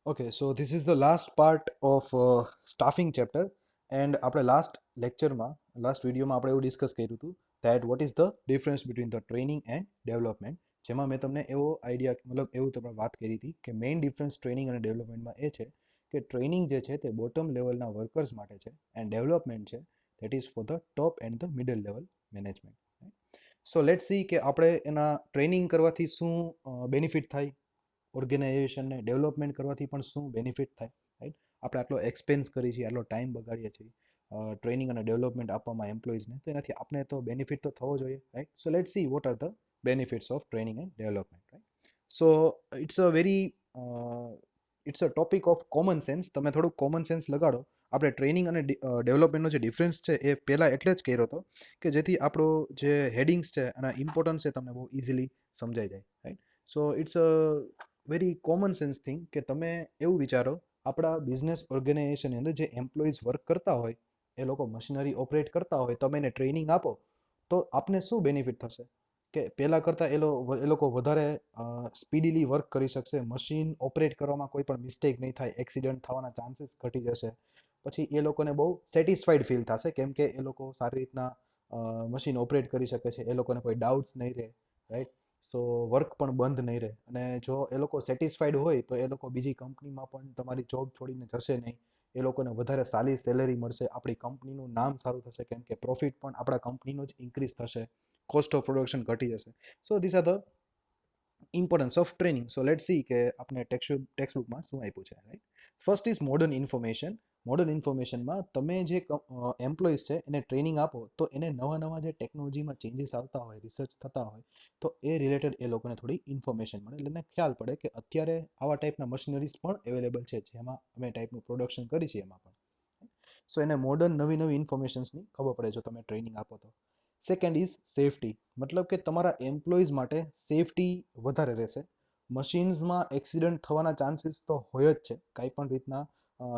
Okay, so this is the last part of staffing chapter, and આપણે last લેક્ચરમાં last વિડીયોમાં આપણે એવું ડિસ્કસ કર્યું હતું that what is the difference between the training and development, જેમાં મેં તમને એવો આઈડિયા મતલબ એવું તમને વાત કરી હતી કે મેઇન ડિફરન્સ ટ્રેનિંગ અને ડેવલપમેન્ટમાં એ છે કે ટ્રેનિંગ જે છે તે બોટમ લેવલના વર્કર્સ માટે છે એન્ડ ડેવલપમેન્ટ છે that is for the top and the middle level management. So let's C કે આપણે એના ટ્રેનિંગ કરવાથી શું બેનિફિટ થાય, ઓર્ગેનાઇઝેશનને ડેવલપમેન્ટ કરવાથી પણ શું બેનિફિટ થાય, રાઈટ? આપણે આટલો એક્સપેન્સ કરીએ છીએ, આટલો ટાઈમ બગાડીએ છીએ ટ્રેનિંગ અને ડેવલપમેન્ટ આપવામાં એમ્પ્લોઈઝને, તો એનાથી આપણે તો બેનિફિટ તો થવો જોઈએ, right? So let's see what are the benefits of training and development, right? So it's a very it's a topic of common sense. તમે થોડુંક કોમન સેન્સ લગાડો. આપણે ટ્રેનિંગ અને ડેવલપમેન્ટનો જે ડિફરન્સ છે એ પહેલાં એટલે જ કર્યો હતો કે જેથી આપણો જે હેડિંગ્સ છે અને ઇમ્પોર્ટન્સ છે તમને બહુ ઇઝીલી સમજાઈ જાય, right? So it's a very common sense thing કે તમે એવું વિચારો, આપણા બિઝનેસ ઓર્ગેનાઇઝેશનની અંદર જે એમ્પ્લોઈઝ વર્ક કરતા હોય, એ લોકો મશીનરી ઓપરેટ કરતા હોય, તમે એને ટ્રેનિંગ આપો તો આપને શું બેનિફિટ થશે કે પહેલાં કરતાં એ લોકો વધારે સ્પીડીલી વર્ક કરી શકશે, મશીન ઓપરેટ કરવામાં કોઈ પણ મિસ્ટેક નહીં થાય, એક્સિડન્ટ થવાના ચાન્સીસ ઘટી જશે. પછી એ લોકોને બહુ સેટિસ્ફાઈડ ફીલ થશે કેમ કે એ લોકો સારી રીતના મશીન ઓપરેટ કરી શકે છે, એ લોકોને કોઈ ડાઉટ્સ નહીં રહે, રાઈટ? સો વર્ક પણ બંધ નહીં રહે, અને જો એ લોકો સેટિસ્ફાઈડ હોય તો એ લોકો બીજી કંપનીમાં પણ તમારી જોબ છોડીને જશે નહીં. એ લોકોને વધારે સારી સેલેરી મળશે, આપણી કંપનીનું નામ સારું થશે કેમ કે પ્રોફિટ પણ આપણા કંપનીનો જ ઇન્ક્રીઝ થશે, કોસ્ટ ઓફ પ્રોડક્શન ઘટી જશે. So this are the importance of training. So let see કે આપણે ટેક્સ્ટ બુકમાં શું આપ્યું છે, right? First is modern information. Modern ઇન્ફોર્મેશનમાં તમે જે એમ્પ્લોઈઝ છે એને ટ્રેનિંગ આપો તો એને નવા નવા જે ટેકનોલોજીમાં ચેન્જીસ આવતા હોય, રિસર્ચ થતા હોય, તો એ રિલેટેડ એ લોકોને થોડી ઇન્ફોર્મેશન મળે, એટલે એને ખ્યાલ પડે કે અત્યારે આવા ટાઈપના મશીનરીઝ પણ અવેલેબલ છે જેમાં અમે ટાઈપનું પ્રોડક્શન કરી છે એમાં પણ. સો એને મોડર્ન નવી નવી ઇન્ફોર્મેશન્સની ખબર પડે જો તમે ટ્રેનિંગ આપો તો. સેકન્ડ ઇઝ સેફટી, મતલબ કે તમારા એમ્પ્લોઈઝ માટે સેફટી વધારે રહેશે. મશીન્સમાં એક્સિડન્ટ થવાના ચાન્સીસ તો હોય જ છે, કાંઈ પણ રીતના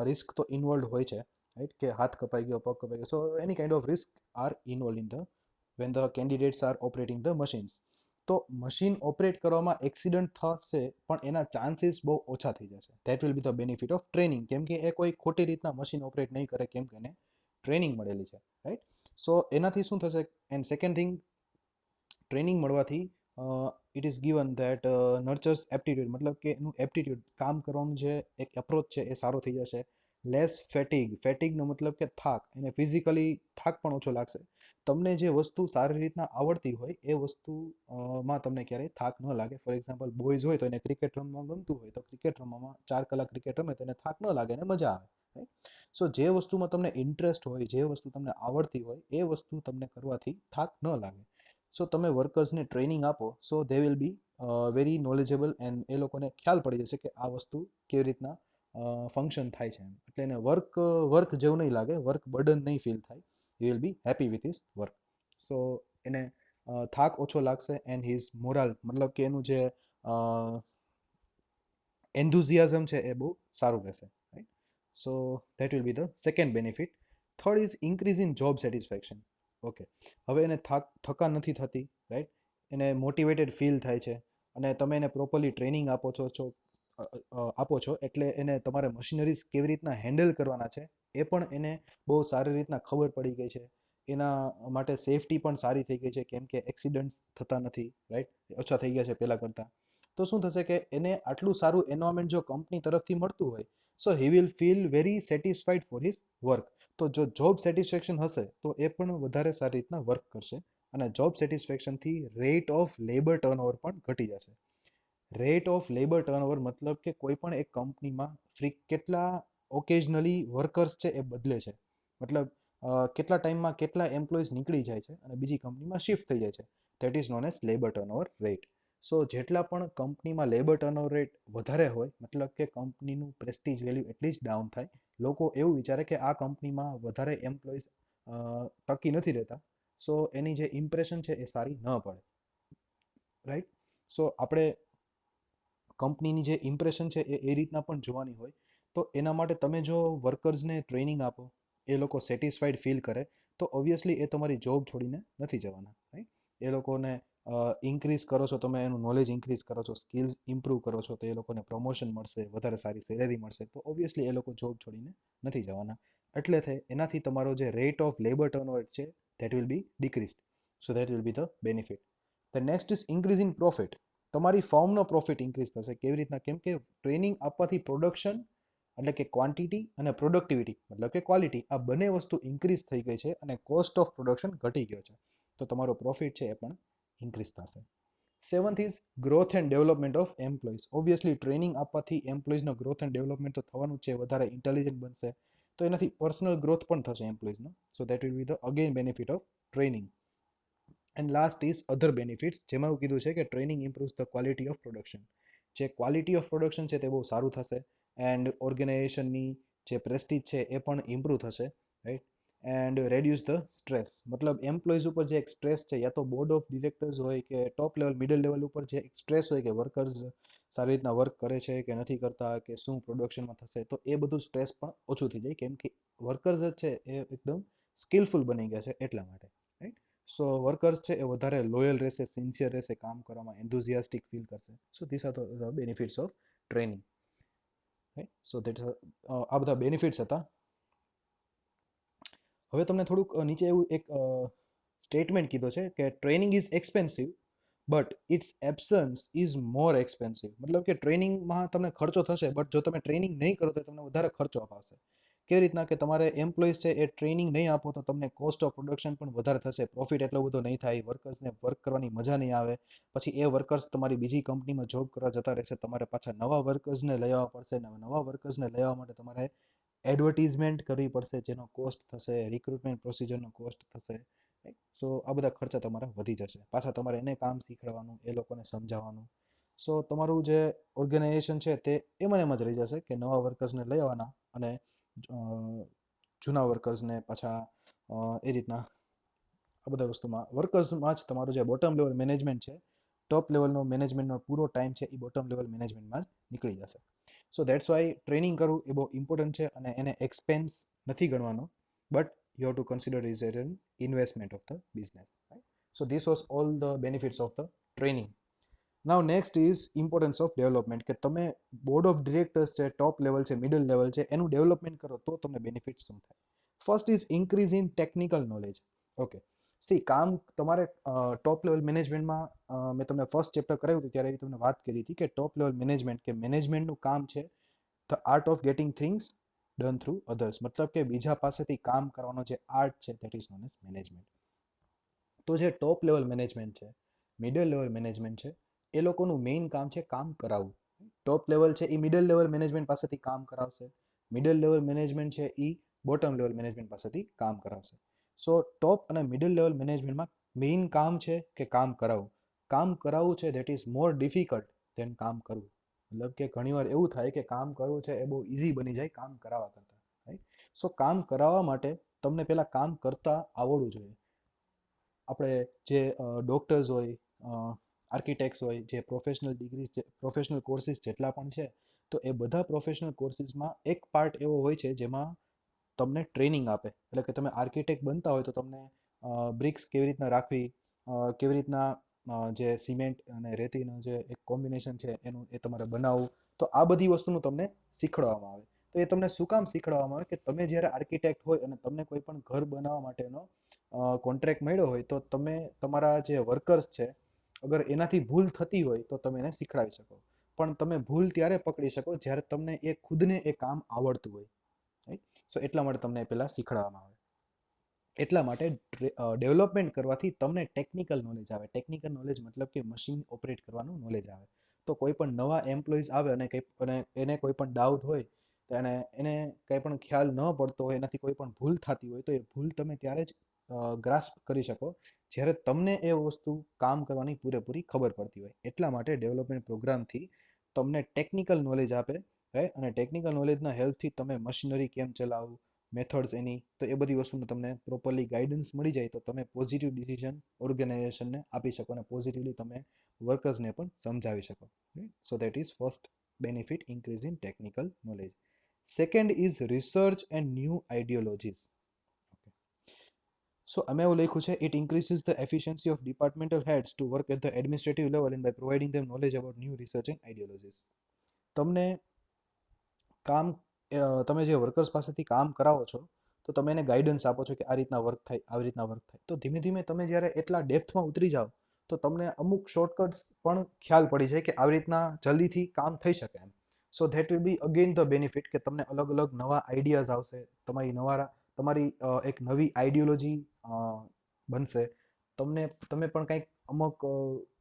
રિસ્ક તો ઇન્વોલ્વ હોય છે, રાઈટ? કે હાથ કપાઈ ગયો, પગ કપાઈ ગયો, so any kind of risk are involve in the when the candidates are operating the machines. તો મશીન ઓપરેટ કરવામાં એક્સિડન્ટ થશે પણ એના ચાન્સીસ બહુ ઓછા થઈ જશે. That will be the benefit of training, કેમ કે એ કોઈ ખોટી રીતના મશીન ઓપરેટ નહીં કરે કેમ કે એને ટ્રેનિંગ મળેલી છે, રાઈટ? સો એનાથી શું થશે? એન્ડ સેકન્ડ થિંગ, ટ્રેનિંગ મળવાથી it is given that nurtures aptitude, મતલબ કે એનું એપ્ટિટ્યૂડ, કામ કરવાનું જે એક એપ્રોચ છે એ સારો થઈ જશે. લેસ ફેટિગ, ફેટિગનો મતલબ કે થાક, એને ફિઝિકલી થાક પણ ઓછો લાગશે. તમને જે વસ્તુ સારી રીતના આવડતી હોય એ વસ્તુ માં તમને ક્યારેય થાક ન લાગે. ફોર એક્ઝામ્પલ, બોયઝ હોય તો એને ક્રિકેટ રમવા ગમતું હોય તો ક્રિકેટ રમવામાં 4 કલાક ક્રિકેટ રમે તો એને થાક ન લાગે અને મજા આવે, રાઈટ? સો જે વસ્તુમાં તમને ઇન્ટરેસ્ટ હોય, જે વસ્તુ તમને આવડતી હોય એ વસ્તુ તમને કરવાથી થાક ન લાગે. સો તમે વર્કર્સને ટ્રેનિંગ આપો so they will be very knowledgeable, and એ લોકોને ખ્યાલ પડી જશે કે આ વસ્તુ કેવી રીતના ફંક્શન થાય છે એમ. એટલે એને વર્ક જેવું નહીં લાગે, વર્ક બર્ડન નહીં ફીલ થાય, he will be happy with his work. So એને થાક ઓછો લાગશે એન્ડ હિઝ મોરલ, મતલબ કે એનું જે એન્થુઝિયાઝમ છે એ બહુ સારું રહેશે, right? So that will be the second benefit. Third is increase in job satisfaction. Okay, હવે એને થકાન નથી થતી, રાઈટ? એને મોટિવેટેડ ફીલ થાય છે, અને તમે એને પ્રોપરલી ટ્રેનિંગ આપો છો એટલે એને તમારે મશીનરીઝ કેવી રીતના હેન્ડલ કરવાના છે એ પણ એને બહુ સારી રીતના ખબર પડી ગઈ છે. એના માટે સેફટી પણ સારી થઈ ગઈ છે કેમ કે એક્સિડન્ટ્સ થતા નથી, રાઈટ? ઓછા થઈ ગયા છે પહેલાં કરતાં. તો શું થશે કે એને આટલું સારું એન્વાયરમેન્ટ જો કંપની તરફથી મળતું હોય, so he will feel very satisfied for his work. તો જો જોબ સેટિસ્ફેક્શન હશે તો એ પણ વધારે સારી રીતના વર્ક કરશે, અને જોબ સેટિસ્ફેક્શનથી રેટ ઓફ લેબર ટર્નઓવર પણ ઘટી જશે. રેટ ઓફ લેબર ટર્નઓવર મતલબ કે કોઈ પણ એક કંપનીમાં કેટલા ઓકેઝનલી વર્કર્સ છે એ બદલે છે, મતલબ કેટલા ટાઈમમાં કેટલા એમ્પ્લોઈઝ નીકળી જાય છે અને બીજી કંપનીમાં શિફ્ટ થઈ જાય છે, that is known as labour turnover rate. So જેટલા પણ કંપનીમાં લેબર ટર્નઓવર રેટ વધારે હોય, મતલબ કે કંપનીનું પ્રેસ્ટીજ વેલ્યુ એટલી જ ડાઉન થાય. લોકો એવું વિચારે કે આ કંપનીમાં વધારે એમ્પ્લોઈઝ ટકી નથી રહેતા, સો એની જે ઇમ્પ્રેશન છે એ સારી ન પડે, રાઈટ? સો આપણે કંપનીની જે ઇમ્પ્રેશન છે એ રીતના પણ જોવાની હોય. તો એના માટે તમે જો વર્કર્સને ટ્રેનિંગ આપો, એ લોકો સેટિસ્ફાઈડ ફીલ કરે, તો ઓબ્વિયસલી એ તમારી જોબ છોડીને નથી જવાના, રાઈટ? એ લોકોને ઇન્ક્રીઝ કરો છો, તમે એનું નોલેજ ઇન્ક્રીઝ કરો છો, સ્કિલ્સ ઇમ્પ્રૂવ કરો છો, તો એ લોકોને પ્રમોશન મળશે, વધારે સારી સેલેરી મળશે, તો ઓબ્વિયસલી એ લોકો જોબ છોડીને નથી જવાના. એટલે એનાથી તમારો જે રેટ ઓફ લેબર ટર્નઓવર છે that will be decreased. So that will be the benefit. The next is increase in profit. તમારી ફર્મનો પ્રોફિટ ઇન્ક્રીઝ થશે. કેવી રીતના? કેમ કે ટ્રેનિંગ આપવાથી પ્રોડક્શન એટલે કે ક્વોન્ટિટી અને પ્રોડક્ટિવિટી મતલબ કે ક્વોલિટી, આ બંને વસ્તુ ઇન્ક્રીઝ થઈ ગઈ છે અને કોસ્ટ ઓફ પ્રોડક્શન ઘટી ગયો છે. તો તમારો પ્રોફિટ છે એ પણ ઇન્ક્રીઝ થશે. Seventh is growth and development of employees. Obviously training આપવાથી એમ્પ્લોઈઝનો ગ્રોથ એન્ડ ડેવલપમેન્ટ તો થવાનું છે, વધારે ઇન્ટેલિજન્ટ બનશે, તો એનાથી પર્સનલ ગ્રોથ પણ થશે એમ્પ્લોઈઝનો. So that will be the again benefit of training. And last is other benefits, જેમાં એવું કીધું છે કે training improves the quality of production. જે ક્વોલિટી ઓફ પ્રોડક્શન છે તે બહુ સારું થશે એન્ડ ઓર્ગેનાઇઝેશનની જે પ્રેસ્ટીજ છે એ પણ ઇમ્પ્રૂવ થશે, right. And reduce the stress, મતલબ એમ્પ્લોઈઝ ઉપર જે એક સ્ટ્રેસ છે, યા તો બોર્ડ ઓફ ડિરેક્ટર્સ હોય કે ટોપ લેવલ મિડલ લેવલ ઉપર જે એક સ્ટ્રેસ હોય કે વર્કર્સ સારી રીતના વર્ક કરે છે કે નથી કરતા, કે શું પ્રોડક્શનમાં થશે, તો એ બધું સ્ટ્રેસ પણ ઓછું થઈ જાય, કેમ કે વર્કર્સ જ છે એ એકદમ સ્કિલફુલ બની ગયા છે એટલા માટે, રાઈટ. સો વર્કર્સ છે એ વધારે લોયલ રહેશે, સિન્સિયર રહેશે, કામ કરવામાં એન્થુઝિયાસ્ટિક ફીલ કરશે. સો this are the benefits of training, right. So that આ બધા બેનિફિટ્સ હતા. હવે તમને થોડુંક નીચે એવું એક સ્ટેટમેન્ટ કીધો છે કે training is expensive but its absence is more expensive. મતલબ કે ટ્રેનિંગમાં તમને ખર્ચો થશે, બટ જો તમે ટ્રેનિંગ નહીં કરો તો તમને વધારે ખર્ચો અપાવશે. કેવી રીતના? કે તમારે એમ્પ્લોઈઝ છે એ ટ્રેનિંગ નહીં આપો તો તમને કોસ્ટ ઓફ પ્રોડક્શન પણ વધારે થશે, પ્રોફિટ એટલો બધો નહીં થાય, વર્કર્સને વર્ક કરવાની મજા નહીં આવે, પછી એ વર્કર્સ તમારી બીજી કંપનીમાં જોબ કરવા જતા રહેશે, તમારે પાછા નવા વર્કર્સને લઈ આવવા પડશે, નવા વર્કર્સને લઈ આવવા માટે તમારે એડવર્ટીઝમેન્ટ કરવી પડશે, જેનો કોસ્ટ થશે, રિક્રુટમેન્ટ પ્રોસિજરનો કોસ્ટ થશે. સો આ બધા ખર્ચા તમારા વધી જશે, પાછા તમારે એને કામ શીખવાડવાનું, એ લોકોને સમજાવવાનું. સો તમારું જે ઓર્ગેનાઇઝેશન છે તે એમાં એમ જ રહી જશે કે નવા વર્કર્સને લઈ આવવાના અને જૂના વર્કર્સને પાછા એ રીતના આ બધા વસ્તુમાં વર્કર્સમાં જ તમારું જે બોટમ લેવલ મેનેજમેન્ટ છે, ટોપ લેવલનો મેનેજમેન્ટનો પૂરો ટાઈમ છે એ બોટમ લેવલ મેનેજમેન્ટમાં જ નીકળી જશે. સો દેટ્સ વાય ટ્રેનિંગ કરવું એ બહુ ઇમ્પોર્ટન્ટ છે અને એને એક્સપેન્સ નથી ગણવાનો, but you have to consider is an investment of the business, right? So this was all the benefits of the training. Now next is importance of development, કે તમે board of directors છે, top level છે, middle level છે, એનું development કરો તો તમને benefit શું થાય. First is increase in technical knowledge. Okay, C કામ તમારે ટોપ લેવલ મેનેજમેન્ટમાં મેં તમને ફર્સ્ટ ચેપ્ટર કરાવ્યું હતું ત્યારે તમને વાત કરી હતી કે ટોપ લેવલ મેનેજમેન્ટ કે મેનેજમેન્ટનું કામ છે the art of gating things done through others, મતલબ કે બીજા પાસેથી કામ કરવાનો જે આર્ટ છે that is known as management. તો જે ટોપ લેવલ મેનેજમેન્ટ છે, મિડલ લેવલ મેનેજમેન્ટ છે, એ લોકોનું મેઇન કામ છે કામ કરાવવું. ટોપ લેવલ છે એ મિડલ લેવલ મેનેજમેન્ટ પાસેથી કામ કરાવશે, મિડલ લેવલ મેનેજમેન્ટ છે એ બોટમ લેવલ મેનેજમેન્ટ પાસેથી કામ કરાવશે. સો ટોપ અને મિડલ લેવલ મેનેજમેન્ટમાં મેઇન કામ છે કે કામ કરાવવું. કામ કરાવવું છે દેટ ઇઝ મોર ડિફિકલ્ટ દેન કામ કરવું. મતલબ કે ઘણીવાર એવું થાય કે કામ કરવું છે એ બહુ ઇઝી બની જાય કામ કરાવવા કરતા, રાઈટ. સો કામ કરાવવા માટે તમને પહેલા કામ કરતા આવડવું જોઈએ. આપણે જે ડોક્ટર્સ હોય, આર્કિટેક્ટ્સ હોય, જે પ્રોફેશનલ ડિગ્રીઝ છે, પ્રોફેશનલ કોર્સિસ જેટલા પણ છે, તો એ બધા પ્રોફેશનલ કોર્સિસમાં એક પાર્ટ એવો હોય છે જેમાં તમને ટ્રેનિંગ આપે. એટલે કે તમે આર્કિટેક્ટ બનતા હોય તો તમને બ્રિક્સ કેવી રીતના રાખવી, કેવી રીતના જે સિમેન્ટ અને રેતીનું જે એક કોમ્બિનેશન છે એનું એ તમારે બનાવવું, તો આ બધી વસ્તુનું તમને શીખવાડવામાં આવે. તો એ તમને શું કામ શીખવાડવામાં આવે કે તમે જ્યારે આર્કિટેક્ટ હોય અને તમને કોઈ પણ ઘર બનાવવા માટેનો કોન્ટ્રાક્ટ મળ્યો હોય તો તમે તમારા જે વર્કર્સ છે, અગર એનાથી ભૂલ થતી હોય તો તમે એને શીખડાવી શકો, પણ તમે ભૂલ ત્યારે પકડી શકો જ્યારે તમને એ ખુદને એ કામ આવડતું હોય, રાઈટ. સો એટલા માટે તમને પહેલા શીખડાવવામાં આવે. એટલા માટે ડેવલપમેન્ટ કરવાથી તમને ટેકનિકલ નોલેજ આવે. ટેકનિકલ નોલેજ મતલબ કે મશીન ઓપરેટ કરવાનું નોલેજ આવે. તો કોઈ પણ નવા એમ્પ્લોઈઝ આવે અને એને કોઈ પણ ડાઉટ હોય તો એને કંઈ પણ ખ્યાલ ન પડતો હોય, એનાથી કોઈ પણ ભૂલ થતી હોય, તો એ ભૂલ તમે ત્યારે જ ગ્રાસ્પ કરી શકો જ્યારે તમને એ વસ્તુ કામ કરવાની પૂરેપૂરી ખબર પડતી હોય. એટલા માટે ડેવલપમેન્ટ પ્રોગ્રામથી તમને ટેકનિકલ નોલેજ આપે, રાઈટ. અને ટેકનિકલ નોલેજના હેલ્પથી તમે મશીનરી કેમ ચલાવવું, મેથડ્સ એની, તો એ બધી વસ્તુનું તમને પ્રોપરલી ગાઈડન્સ મળી જાય તો તમે પોઝિટિવ ડિસિઝન ઓર્ગેનાઇઝેશનને આપી શકો અને પોઝિટિવલી તમે વર્કર્સને પણ સમજાવી શકો. So that is first benefit, increase in technical knowledge. Second is research and new ideologies. So અમે એવું લખ્યું છે, it increases the efficiency of departmental heads to work at the administrative level and by providing them knowledge about new research and ideologies. તમને કામ તમે જે workers પાસેથી કામ કરાવો છો તો તમે એને ગાઈડન્સ આપો છો કે આ રીતના વર્ક થાય, આવી રીતના વર્ક થાય. તો ધીમે ધીમે તમે જ્યારે એટલા ડેપ્થમાં ઉતરી જાઓ તો તમને અમુક શોર્ટકટ્સ પણ ખ્યાલ પડી જાય કે આવી રીતના જલ્દીથી કામ થઈ શકે એમ. So that will be again the benefit કે તમને અલગ અલગ નવા આઈડિયાઝ આવશે, તમારી એક નવી આઈડિયોલોજી બનશે. તમે પણ કંઈક અમુક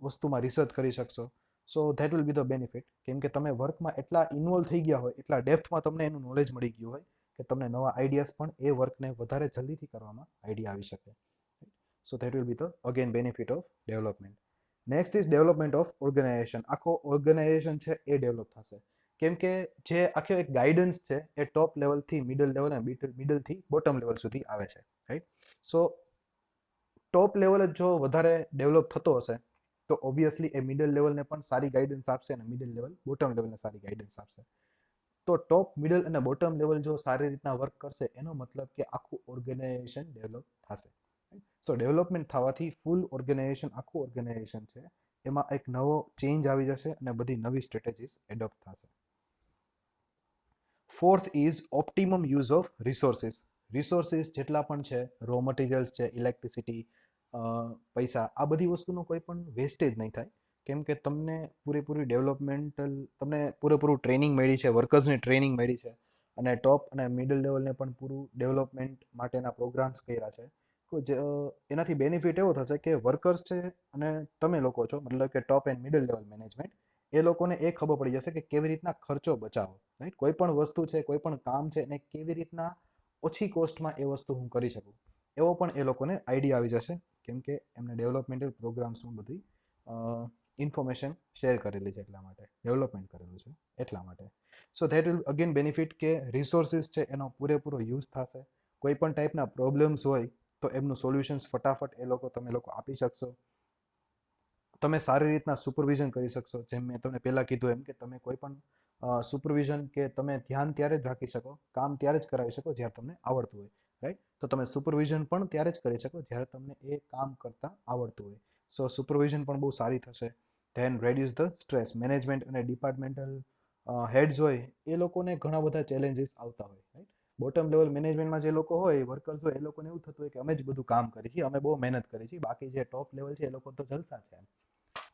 વસ્તુમાં રિસર્ચ કરી શકશો. સો that will be the benefit, કેમ કે તમે વર્કમાં એટલા ઇન્વોલ્વ થઈ ગયા હોય, એટલા ડેપ્થમાં તમને એનું નોલેજ મળી ગયું હોય કે તમને નવા આઈડિયાઝ પણ એ વર્કને વધારે જલ્દીથી કરવામાં આઈડિયા આવી શકે. So that will be the again benefit of development. Next is development of organization. આખો ઓર્ગેનાઇઝેશન છે એ ડેવલપ થશે, કેમ કે જે આખો એક ગાઈડન્સ છે એ ટોપ લેવલથી મિડલ લેવલ અને મિડલથી બોટમ લેવલ સુધી આવે છે, રાઈટ. સો ટોપ લેવલ જ જો વધારે ડેવલપ થતો હશે તો ઓબ્વિયસલી એ મિડલ લેવલને પણ સારી ગાઈડન્સ આપશે અને મિડલ લેવલ બોટમ લેવલને સારી ગાઈડન્સ આપશે. તો ટોપ, મિડલ અને બોટમ લેવલ જો સારી રીતના વર્ક કરશે એનો મતલબ કે આખું ઓર્ગેનાઇઝેશન ડેવલપ થશે. સો ડેવલપમેન્ટ થવાથી ફૂલ ઓર્ગેનાઇઝેશન, આખું ઓર્ગેનાઇઝેશન છે એમાં એક નવો ચેન્જ આવી જશે અને બધી નવી સ્ટ્રેટેજીસ એડોપ્ટ થશે. Fourth is optimum use of resources. Resources જેટલા પણ છે, રો મટીરિયલ્સ છે, ઇલેક્ટ્રિસિટી, પૈસા, આ બધી વસ્તુનો કોઈ પણ વેસ્ટેજ નહીં થાય, કેમ કે તમને પૂરેપૂરું ટ્રેનિંગ મળી છે, વર્કર્સને ટ્રેનિંગ મળી છે અને ટોપ અને મિડલ લેવલને પણ પૂરું ડેવલપમેન્ટ માટેના પ્રોગ્રામ્સ કર્યા છે. તો એનાથી બેનિફિટ એવો થશે કે વર્કર્સ છે અને તમે લોકો છો, મતલબ કે top and middle level management, એ લોકોને એ ખબર પડી જશે કે કેવી રીતના ખર્ચો બચાવો, રાઈટ. કોઈ પણ વસ્તુ છે, કોઈ પણ કામ છે એને કેવી રીતના ઓછી કોસ્ટમાં એ વસ્તુ હું કરી શકું, એવો પણ એ લોકોને આઈડિયા આવી જશે, કેમ કે એમને ડેવલપમેન્ટલ પ્રોગ્રામ્સમાં બધી ઇન્ફોર્મેશન શેર કરેલી છે, એટલા માટે ડેવલપમેન્ટ કરેલું છે એટલા માટે. સો ધેટ વિલ અગેન બેનિફિટ કે રિસોર્સિસ છે એનો પૂરેપૂરો યુઝ થશે. કોઈ પણ ટાઈપના પ્રોબ્લેમ્સ હોય તો એમનું સોલ્યુશન્સ ફટાફટ તમે લોકો આપી શકશો. તમે સારી રીતના સુપરવિઝન કરી શકશો, જેમ મેં તમને પહેલા કીધું એમ કે તમે કોઈ પણ સુપરવિઝન કે તમે ધ્યાન ત્યારે જ રાખી શકો, કામ ત્યારે જ કરાવી શકો જ્યારે તમને આવડતું હોય, રાઈટ. તો તમે સુપરવિઝન પણ ત્યારે જ કરી શકો જ્યારે તમને એ કામ કરતા આવડતું હોય. સો સુપરવિઝન પણ બહુ સારી થશે. Then reduce the stress. Management અને ડિપાર્ટમેન્ટલ હેડ્સ હોય એ લોકોને ઘણા બધા ચેલેન્જીસ આવતા હોય, રાઈટ. બોટમ લેવલ મેનેજમેન્ટમાં જે લોકો હોય, વર્કર્સ હોય, એ લોકોને એવું થતું હોય કે અમે જ બધું કામ કરીએ છીએ, અમે બહુ મહેનત કરી છે, બાકી જે ટોપ લેવલ છે એ લોકો તો જલસા છે.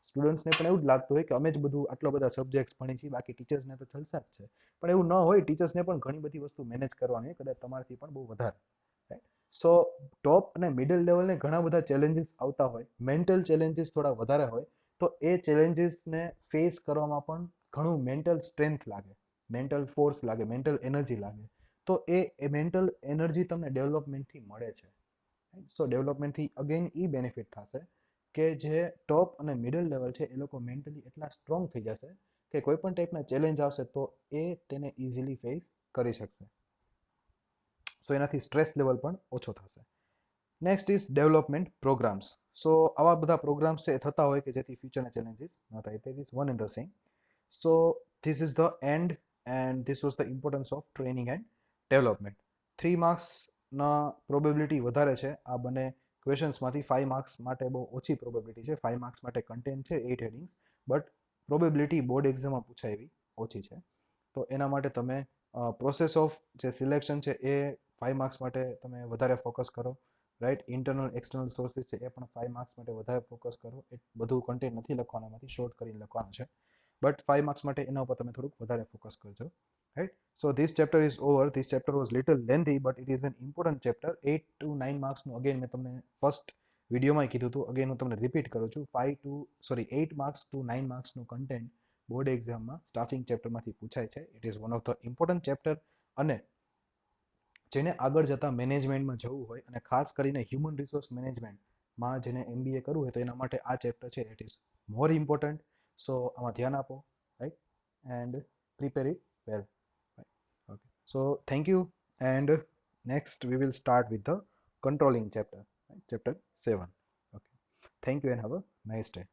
સ્ટુડન્ટ્સને પણ એવું જ લાગતું હોય કે અમે જ બધું આટલા બધા સબ્જેક્ટ્સ ભણી છીએ, બાકી ટીચર્સને તો જલસા જ છે. પણ એવું ન હોય, ટીચર્સને પણ ઘણી બધી વસ્તુ મેનેજ કરવાની હોય, કદાચ તમારાથી પણ બહુ વધારે, રાઈટ. સો ટોપ અને મિડલ લેવલને ઘણા બધા ચેલેન્જીસ આવતા હોય, મેન્ટલ ચેલેન્જીસ થોડા વધારે હોય, તો એ ચેલેન્જીસને ફેસ કરવામાં પણ ઘણું મેન્ટલ સ્ટ્રેન્થ લાગે, મેન્ટલ ફોર્સ લાગે, મેન્ટલ એનર્જી લાગે. તો એ મેન્ટલ એનર્જી તમને ડેવલપમેન્ટથી મળે છે. સો ડેવલપમેન્ટથી અગેન એ બેનિફિટ થશે કે જે ટોપ અને મિડલ લેવલ છે એ લોકો મેન્ટલી એટલા સ્ટ્રોંગ થઈ જશે કે કોઈ પણ ટાઈપના ચેલેન્જ આવશે તો એ તેને ઇઝીલી ફેસ કરી શકશે. સો એનાથી સ્ટ્રેસ લેવલ પણ ઓછો થશે. Next is development programmes. So આવા બધા પ્રોગ્રામ્સ છે એ થતા હોય કે જેથી ફ્યુચરના ચેલેન્જીસ ન થાય. That is one in the same. So this is the end and this was the importance of training and development. 3 માર્ક્સના પ્રોબેબિલિટી વધારે છે આ બંને ક્વેશ્ચન્સમાંથી. 5 માર્ક્સ માટે બહુ ઓછી પ્રોબેબિલિટી છે. 5 માર્ક્સ માટે કન્ટેન્ટ છે 8 હેડિંગ્સ, બટ પ્રોબેબિલિટી બોર્ડ એક્ઝામમાં પૂછાય એવી ઓછી છે. તો એના માટે તમે પ્રોસેસ ઓફ જે સિલેક્શન છે એ 5 માર્ક્સ માટે તમે વધારે ફોકસ કરો, રાઈટ. ઇન્ટરનલ એક્સટર્નલ સોર્સિસ છે એ પણ 5 માર્ક્સ માટે વધારે ફોકસ કરો. એ બધું કન્ટેન્ટ નથી લખવાનું, એમાંથી શોર્ટ કરીને લખવાનું છે, બટ 5 માર્ક્સ માટે એના ઉપર તમે થોડુંક વધારે ફોકસ કરજો, right. So this chapter is over. This chapter was little lengthy, but it is an important chapter. 8 to 9 marks નું again મેં તમને ફર્સ્ટ વિડીયોમાં કીધું હતું, અગેન હું તમને રિપીટ કરું છું. 8 માર્ક્સ ટુ 9 માર્ક્સનું કન્ટેન્ટ બોર્ડ એક્ઝામમાં સ્ટાફિંગ ચેપ્ટરમાંથી પૂછાય છે. It is one of the important chapter, અને જેને આગળ જતા મેનેજમેન્ટમાં જવું હોય અને ખાસ કરીને હ્યુમન રિસોર્સ મેનેજમેન્ટમાં જેને MBA કરવું હોય તો એના માટે આ ચેપ્ટર છે ઇટ ઇઝ મોર ઇમ્પોર્ટન્ટ. સો આમાં ધ્યાન આપો, right, and prepare it well. Okay. So thank you, and next we will start with the controlling chapter, right? Chapter 7. Okay. Thank you and have a nice day.